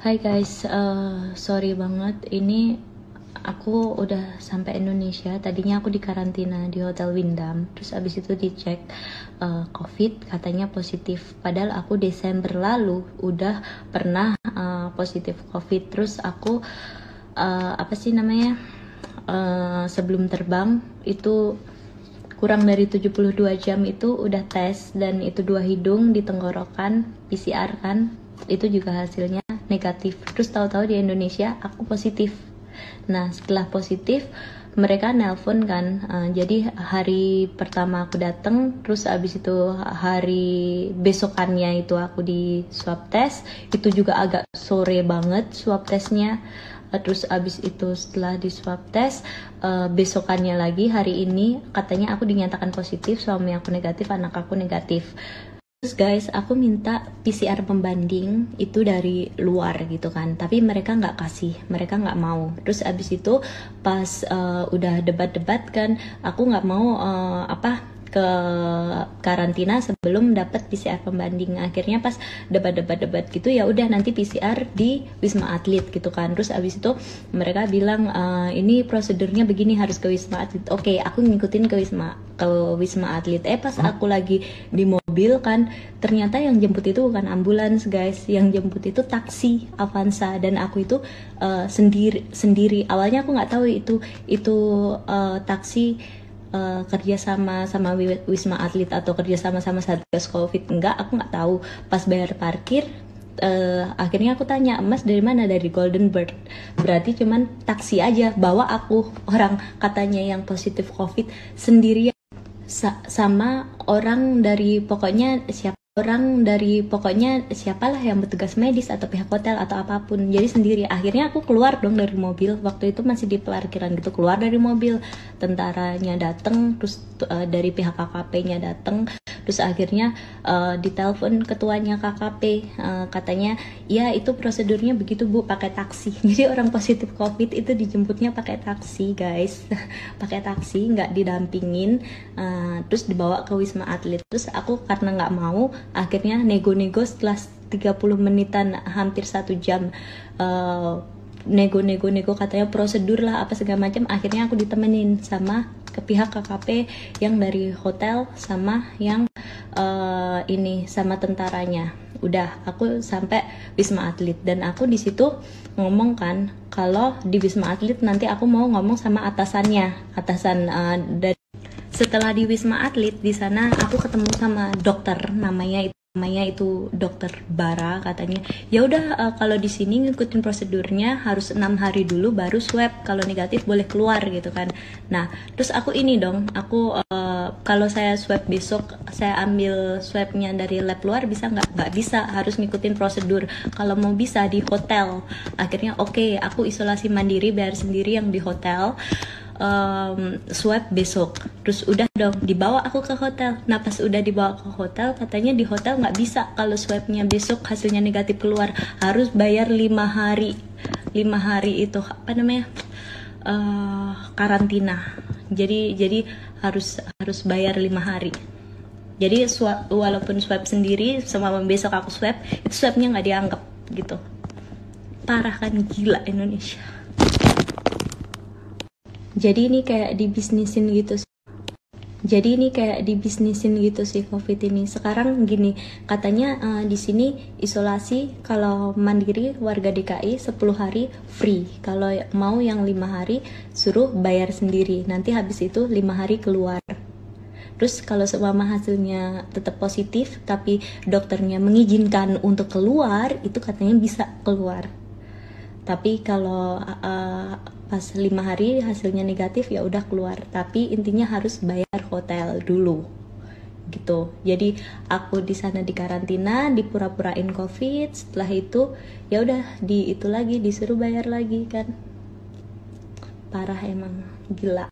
Hai guys, sorry banget. Ini aku udah sampai Indonesia. Tadinya aku di karantina di Hotel Windham. Terus abis itu dicek COVID, katanya positif. Padahal aku Desember lalu udah pernah positif COVID. Terus aku apa sih namanya? Sebelum terbang itu kurang dari 72 jam itu udah tes, dan itu 2 hidung di tenggorokan, PCR kan, itu juga hasilnya negatif. Terus tahu-tahu di Indonesia aku positif. Nah, setelah positif mereka nelpon kan, jadi hari pertama aku datang, terus abis itu hari besokannya itu aku di swab test, itu juga agak sore banget swab testnya. Terus abis itu setelah di swab test, besokannya lagi hari ini katanya aku dinyatakan positif, suami aku negatif, anak aku negatif. Terus guys, aku minta PCR pembanding itu dari luar gitu kan, tapi mereka nggak kasih, mereka nggak mau. Terus abis itu pas udah debat-debat kan, aku nggak mau ke karantina sebelum dapat PCR pembanding. Akhirnya pas debat-debat gitu, ya udah nanti PCR di Wisma Atlet gitu kan. Terus abis itu mereka bilang ini prosedurnya begini, harus ke Wisma Atlet. Oke, aku ngikutin ke Wisma Atlet. Pas aku lagi di mobil kan, ternyata yang jemput itu bukan ambulans guys, yang jemput itu taksi Avanza, dan aku itu sendiri. Awalnya aku nggak tahu itu taksi kerja sama Wisma Atlet atau kerja sama Satgas Covid. Enggak, aku nggak tahu. Pas bayar parkir, akhirnya aku tanya, Mas dari mana? Dari Golden Bird. Berarti cuman taksi aja bawa aku, orang katanya yang positif Covid sendirian sama orang dari pokoknya siapalah yang bertugas medis atau pihak hotel atau apapun. Jadi sendiri. Akhirnya aku keluar dong dari mobil, waktu itu masih di parkiran gitu, keluar dari mobil, tentaranya datang, terus dari pihak KKP-nya datang. Terus akhirnya ditelepon ketuanya KKP, katanya ya itu prosedurnya begitu Bu, pakai taksi. Jadi orang positif COVID itu dijemputnya pakai taksi guys. Pakai taksi, nggak didampingin, terus dibawa ke Wisma Atlet. Terus aku karena nggak mau, akhirnya nego-nego setelah 30 menitan, hampir 1 jam, nego katanya prosedur lah apa segala macam. Akhirnya aku ditemenin sama ke pihak KKP yang dari hotel sama yang sama tentaranya. Udah, aku sampai Wisma Atlet, dan aku di situ ngomong kan kalau di Wisma Atlet nanti aku mau ngomong sama atasan dari. Setelah di Wisma Atlet, di sana aku ketemu sama dokter, namanya itu dokter Bara. Katanya ya udah, kalau di sini ngikutin prosedurnya harus 6 hari dulu baru swab, kalau negatif boleh keluar gitu kan. Nah terus aku kalau saya swab besok, saya ambil swabnya dari lab luar, bisa nggak bisa, harus ngikutin prosedur. Kalau mau bisa di hotel. Akhirnya oke, aku isolasi mandiri, bayar sendiri yang di hotel. Swab besok. Terus udah dong, dibawa aku ke hotel. Nah pas udah dibawa ke hotel, katanya di hotel nggak bisa kalau swabnya besok hasilnya negatif keluar, harus bayar 5 hari. 5 hari itu apa namanya, karantina. Jadi harus bayar 5 hari. Jadi walaupun swab sendiri, sama besok aku swab, itu swabnya nggak dianggap gitu. Parah kan, gila Indonesia. Jadi ini kayak dibisnisin gitu sih COVID ini. Sekarang gini, katanya di sini isolasi kalau mandiri warga DKI 10 hari free. Kalau mau yang 5 hari suruh bayar sendiri. Nanti habis itu 5 hari keluar. Terus kalau seumpama hasilnya tetap positif tapi dokternya mengizinkan untuk keluar, itu katanya bisa keluar. Tapi kalau pas 5 hari hasilnya negatif, ya udah keluar. Tapi intinya harus bayar hotel dulu gitu. Jadi aku di sana di karantina, dipura-purain COVID. Setelah itu ya udah disuruh bayar lagi kan. Parah emang, gila.